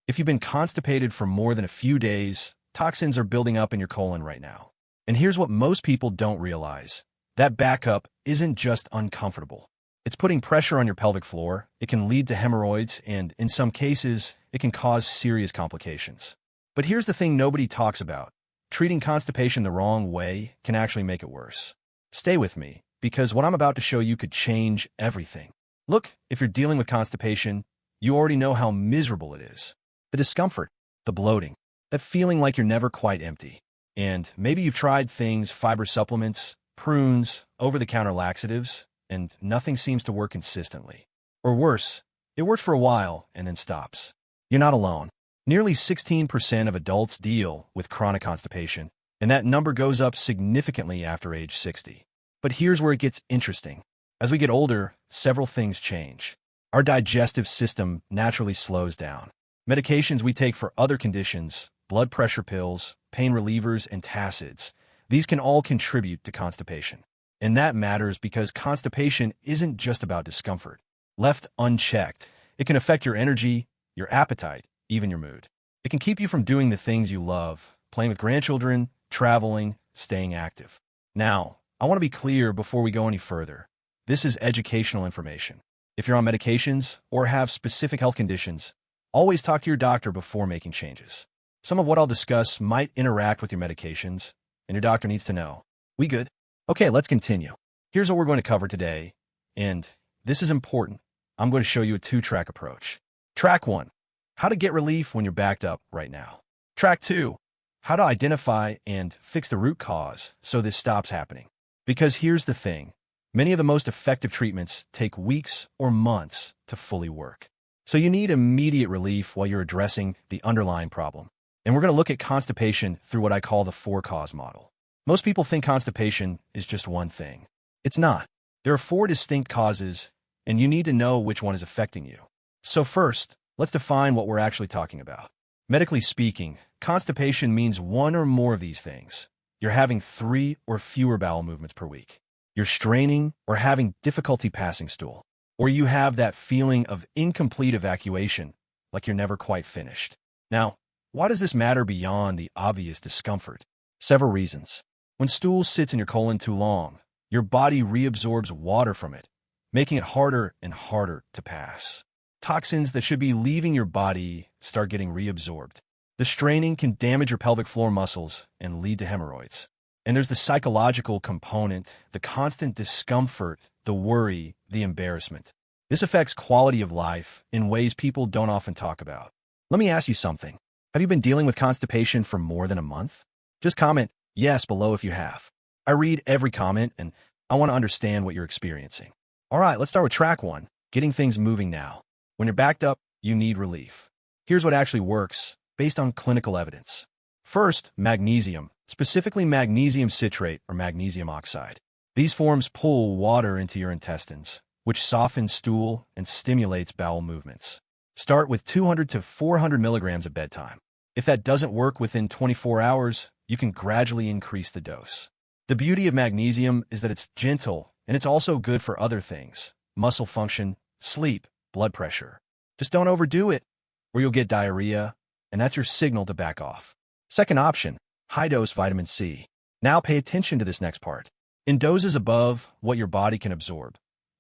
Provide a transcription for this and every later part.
If you've been constipated for more than a few days, toxins are building up in your colon right now. And here's what most people don't realize. That backup isn't just uncomfortable. It's putting pressure on your pelvic floor. It can lead to hemorrhoids, and in some cases, it can cause serious complications. But here's the thing nobody talks about. Treating constipation the wrong way can actually make it worse. Stay with me, because what I'm about to show you could change everything. Look, if you're dealing with constipation, you already know how miserable it is. The discomfort, the bloating, that feeling like you're never quite empty. And maybe you've tried things, fiber supplements, prunes, over-the-counter laxatives, and nothing seems to work consistently. Or worse, it works for a while and then stops. You're not alone. Nearly 16% of adults deal with chronic constipation, and that number goes up significantly after age 60. But here's where it gets interesting. As we get older, several things change. Our digestive system naturally slows down. Medications we take for other conditions, blood pressure pills, pain relievers, and antacids, these can all contribute to constipation. And that matters because constipation isn't just about discomfort. Left unchecked, it can affect your energy, your appetite, even your mood. It can keep you from doing the things you love, playing with grandchildren, traveling, staying active. Now, I want to be clear before we go any further. This is educational information. If you're on medications or have specific health conditions, always talk to your doctor before making changes. Some of what I'll discuss might interact with your medications, and your doctor needs to know. We good? Okay, let's continue. Here's what we're going to cover today, and this is important. I'm going to show you a two-track approach. Track 1, how to get relief when you're backed up right now. Track 2, how to identify and fix the root cause so this stops happening. Because here's the thing, many of the most effective treatments take weeks or months to fully work. So you need immediate relief while you're addressing the underlying problem. And we're going to look at constipation through what I call the 4-cause model. Most people think constipation is just one thing. It's not. There are 4 distinct causes, and you need to know which one is affecting you. So first, let's define what we're actually talking about. Medically speaking, constipation means one or more of these things. You're having 3 or fewer bowel movements per week. You're straining or having difficulty passing stool. Or you have that feeling of incomplete evacuation, like you're never quite finished. Now, why does this matter beyond the obvious discomfort? Several reasons. When stool sits in your colon too long, your body reabsorbs water from it, making it harder and harder to pass. Toxins that should be leaving your body start getting reabsorbed. The straining can damage your pelvic floor muscles and lead to hemorrhoids. And there's the psychological component, the constant discomfort, the worry, the embarrassment. This affects quality of life in ways people don't often talk about. Let me ask you something. Have you been dealing with constipation for more than a month? Just comment yes below if you have. I read every comment, and I want to understand what you're experiencing. All right, let's start with track 1, getting things moving now. When you're backed up, you need relief. Here's what actually works, based on clinical evidence. First, magnesium, specifically magnesium citrate or magnesium oxide. These forms pull water into your intestines, which softens stool and stimulates bowel movements. Start with 200 to 400 milligrams at bedtime. If that doesn't work within 24 hours, you can gradually increase the dose. The beauty of magnesium is that it's gentle, and it's also good for other things: muscle function, sleep, blood pressure. Just don't overdo it, or you'll get diarrhea, and that's your signal to back off. Second option, high-dose vitamin C. Now pay attention to this next part. In doses above what your body can absorb,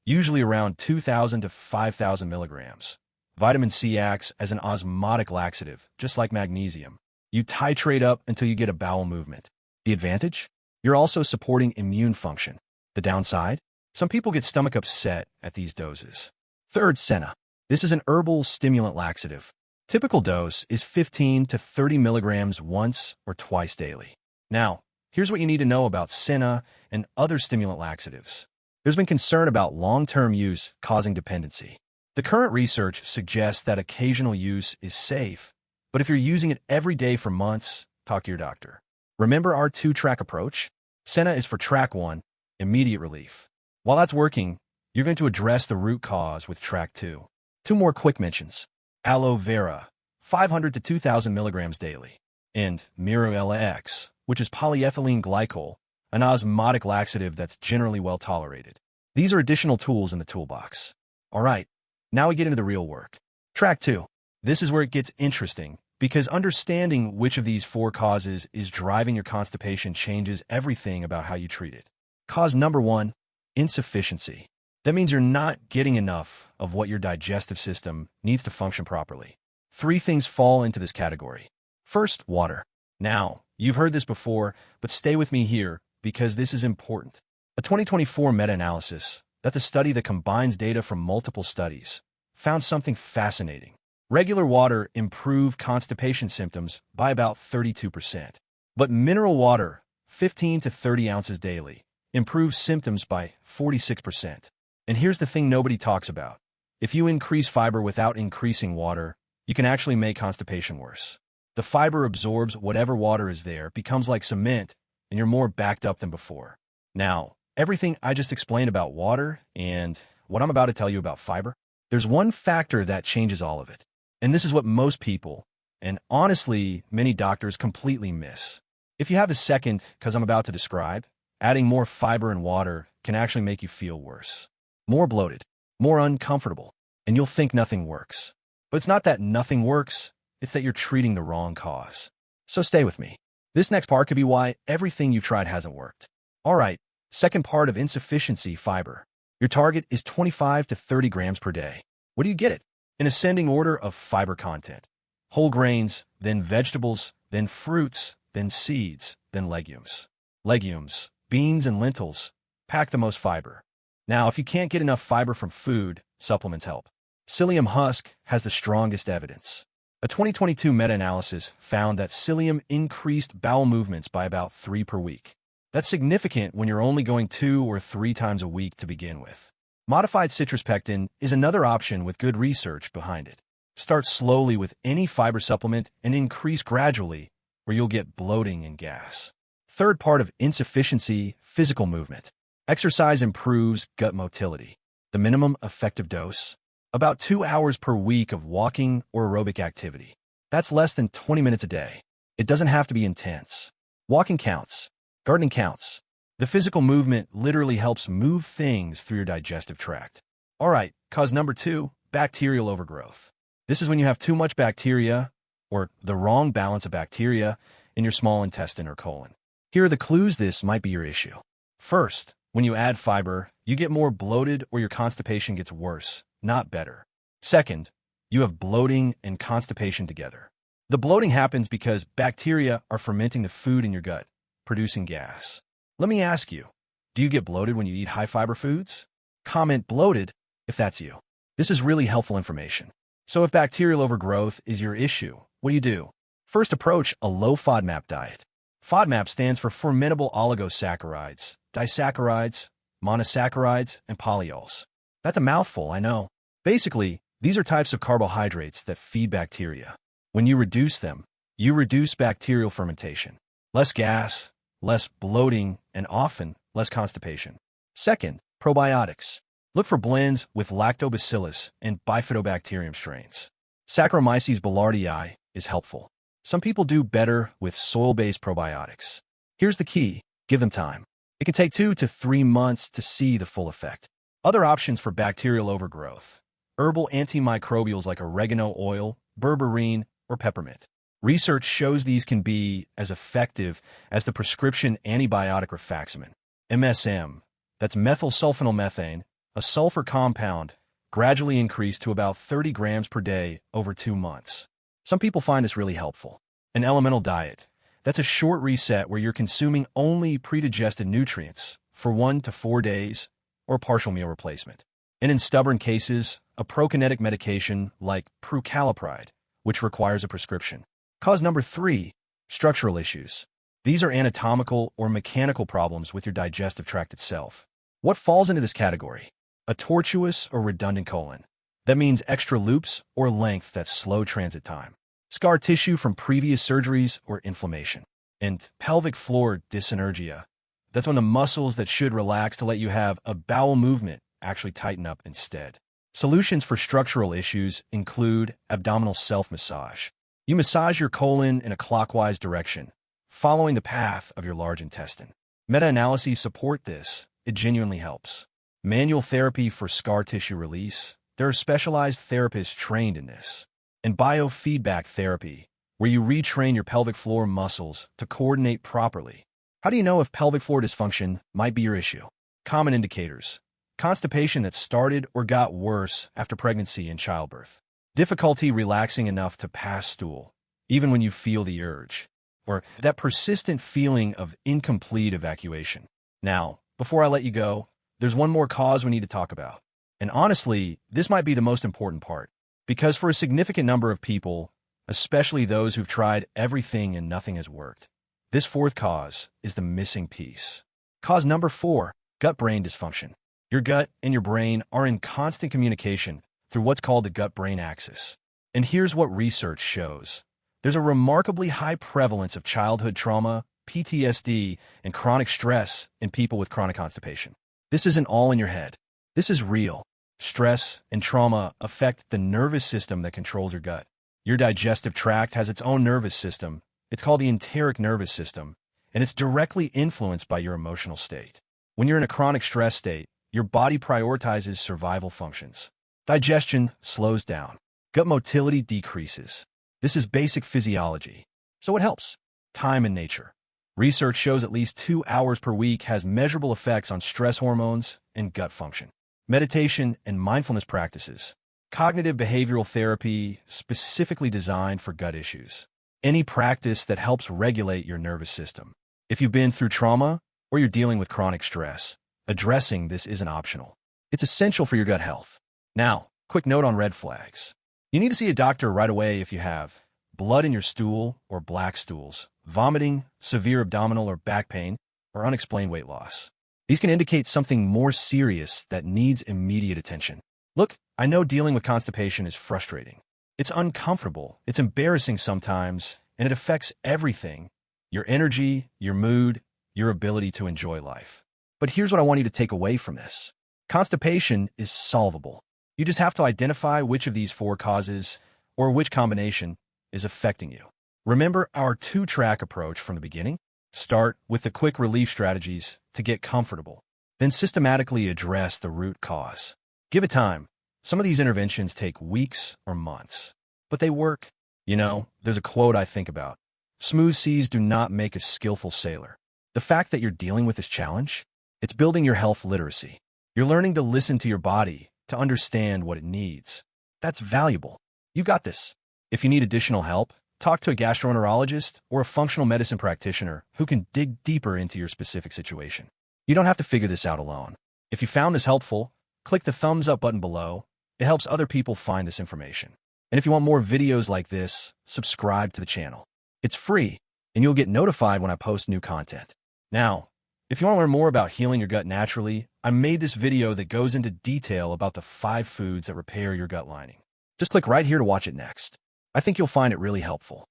usually around 2,000 to 5,000 milligrams, vitamin C acts as an osmotic laxative, just like magnesium. You titrate up until you get a bowel movement. The advantage? You're also supporting immune function. The downside? Some people get stomach upset at these doses. Third, senna. This is an herbal stimulant laxative. Typical dose is 15 to 30 milligrams once or twice daily. Now, here's what you need to know about senna and other stimulant laxatives. There's been concern about long-term use causing dependency. The current research suggests that occasional use is safe, but if you're using it every day for months, talk to your doctor. Remember our 2-track approach? Senna is for track 1, immediate relief. While that's working, you're going to address the root cause with track 2. 2 more quick mentions. Aloe vera, 500 to 2,000 milligrams daily. And MiroLX, which is polyethylene glycol, an osmotic laxative that's generally well tolerated. These are additional tools in the toolbox. All right, now we get into the real work. Track 2, This is where it gets interesting, because understanding which of these four causes is driving your constipation changes everything about how you treat it. Cause number one, insufficiency. That means you're not getting enough of what your digestive system needs to function properly. Three things fall into this category. First, water. Now, you've heard this before, but stay with me here because this is important. A 2024 meta-analysis, that's a study that combines data from multiple studies, found something fascinating. Regular water improved constipation symptoms by about 32%. But mineral water, 15 to 30 ounces daily, improves symptoms by 46%. And here's the thing nobody talks about. If you increase fiber without increasing water, you can actually make constipation worse. The fiber absorbs whatever water is there, becomes like cement, and you're more backed up than before. Now, everything I just explained about water and what I'm about to tell you about fiber, there's one factor that changes all of it. And this is what most people, and honestly, many doctors completely miss. If you have a second, because I'm about to describe, adding more fiber and water can actually make you feel worse. More bloated, more uncomfortable, and you'll think nothing works. But it's not that nothing works, it's that you're treating the wrong cause. So stay with me. This next part could be why everything you've tried hasn't worked. All right, second part of insufficiency, fiber. Your target is 25 to 30 grams per day. What do you get it? In ascending order of fiber content. Whole grains, then vegetables, then fruits, then seeds, then legumes. Legumes, beans and lentils, pack the most fiber. Now, if you can't get enough fiber from food, supplements help. Psyllium husk has the strongest evidence. A 2022 meta-analysis found that psyllium increased bowel movements by about 3 per week. That's significant when you're only going 2 or 3 times a week to begin with. Modified citrus pectin is another option with good research behind it. Start slowly with any fiber supplement and increase gradually, or you'll get bloating and gas. Third part of insufficiency, physical movement. Exercise improves gut motility. The minimum effective dose? About 2 hours per week of walking or aerobic activity. That's less than 20 minutes a day. It doesn't have to be intense. Walking counts. Gardening counts. The physical movement literally helps move things through your digestive tract. All right, cause number 2, bacterial overgrowth. This is when you have too much bacteria, or the wrong balance of bacteria, in your small intestine or colon. Here are the clues this might be your issue. First, when you add fiber, you get more bloated or your constipation gets worse, not better. Second, you have bloating and constipation together. The bloating happens because bacteria are fermenting the food in your gut, producing gas. Let me ask you, do you get bloated when you eat high-fiber foods? Comment bloated if that's you. This is really helpful information. So if bacterial overgrowth is your issue, what do? First, approach a low FODMAP diet. FODMAP stands for fermentable oligosaccharides, disaccharides, monosaccharides, and polyols. That's a mouthful, I know. Basically, these are types of carbohydrates that feed bacteria. When you reduce them, you reduce bacterial fermentation. Less gas, less bloating, and often less constipation. Second, probiotics. Look for blends with lactobacillus and bifidobacterium strains. Saccharomyces boulardii is helpful. Some people do better with soil-based probiotics. Here's the key. Give them time. It can take 2 to 3 months to see the full effect. Other options for bacterial overgrowth. Herbal antimicrobials like oregano oil, berberine, or peppermint. Research shows these can be as effective as the prescription antibiotic rifaximin. MSM, that's methylsulfonylmethane, a sulfur compound, gradually increased to about 30 grams per day over 2 months. Some people find this really helpful. An elemental diet, that's a short reset where you're consuming only predigested nutrients for 1 to 4 days or partial meal replacement. And in stubborn cases, a prokinetic medication like prucalopride, which requires a prescription. Cause number 3, structural issues. These are anatomical or mechanical problems with your digestive tract itself. What falls into this category? A tortuous or redundant colon. That means extra loops or length that's slow transit time. Scar tissue from previous surgeries or inflammation. And pelvic floor dyssynergia. That's when the muscles that should relax to let you have a bowel movement actually tighten up instead. Solutions for structural issues include abdominal self-massage. You massage your colon in a clockwise direction, following the path of your large intestine. Meta-analyses support this. It genuinely helps. Manual therapy for scar tissue release. There are specialized therapists trained in this. and biofeedback therapy, where you retrain your pelvic floor muscles to coordinate properly. How do you know if pelvic floor dysfunction might be your issue? Common indicators: constipation that started or got worse after pregnancy and childbirth, difficulty relaxing enough to pass stool, even when you feel the urge, or that persistent feeling of incomplete evacuation. Now, before I let you go, there's one more cause we need to talk about. And honestly, this might be the most important part, because for a significant number of people, especially those who've tried everything and nothing has worked, this fourth cause is the missing piece. Cause number 4, gut-brain dysfunction. Your gut and your brain are in constant communication through what's called the gut-brain axis. And here's what research shows. There's a remarkably high prevalence of childhood trauma, PTSD, and chronic stress in people with chronic constipation. This isn't all in your head. This is real. Stress and trauma affect the nervous system that controls your gut. Your digestive tract has its own nervous system. It's called the enteric nervous system, and it's directly influenced by your emotional state. When you're in a chronic stress state, your body prioritizes survival functions. Digestion slows down. Gut motility decreases. This is basic physiology. So what helps? Time and nature. Research shows at least 2 hours per week has measurable effects on stress hormones and gut function. Meditation and mindfulness practices. Cognitive behavioral therapy specifically designed for gut issues. Any practice that helps regulate your nervous system. If you've been through trauma or you're dealing with chronic stress, addressing this isn't optional. It's essential for your gut health. Now, quick note on red flags. You need to see a doctor right away if you have blood in your stool or black stools, vomiting, severe abdominal or back pain, or unexplained weight loss. These can indicate something more serious that needs immediate attention. Look, I know dealing with constipation is frustrating. It's uncomfortable, it's embarrassing sometimes, and it affects everything: your energy, your mood, your ability to enjoy life. But here's what I want you to take away from this. Constipation is solvable. You just have to identify which of these 4 causes, or which combination, is affecting you. Remember our 2-track approach from the beginning? Start with the quick relief strategies to get comfortable, then systematically address the root cause. Give it time. Some of these interventions take weeks or months, but they work. You know, there's a quote I think about: smooth seas do not make a skillful sailor. The fact that you're dealing with this challenge, it's building your health literacy. You're learning to listen to your body, to understand what it needs. That's valuable. You got this. If you need additional help, talk to a gastroenterologist or a functional medicine practitioner who can dig deeper into your specific situation. You don't have to figure this out alone. If you found this helpful, click the thumbs up button below. It helps other people find this information. And if you want more videos like this, subscribe to the channel. It's free, and you'll get notified when I post new content. Now, if you want to learn more about healing your gut naturally, I made this video that goes into detail about the 5 foods that repair your gut lining. Just click right here to watch it next. I think you'll find it really helpful.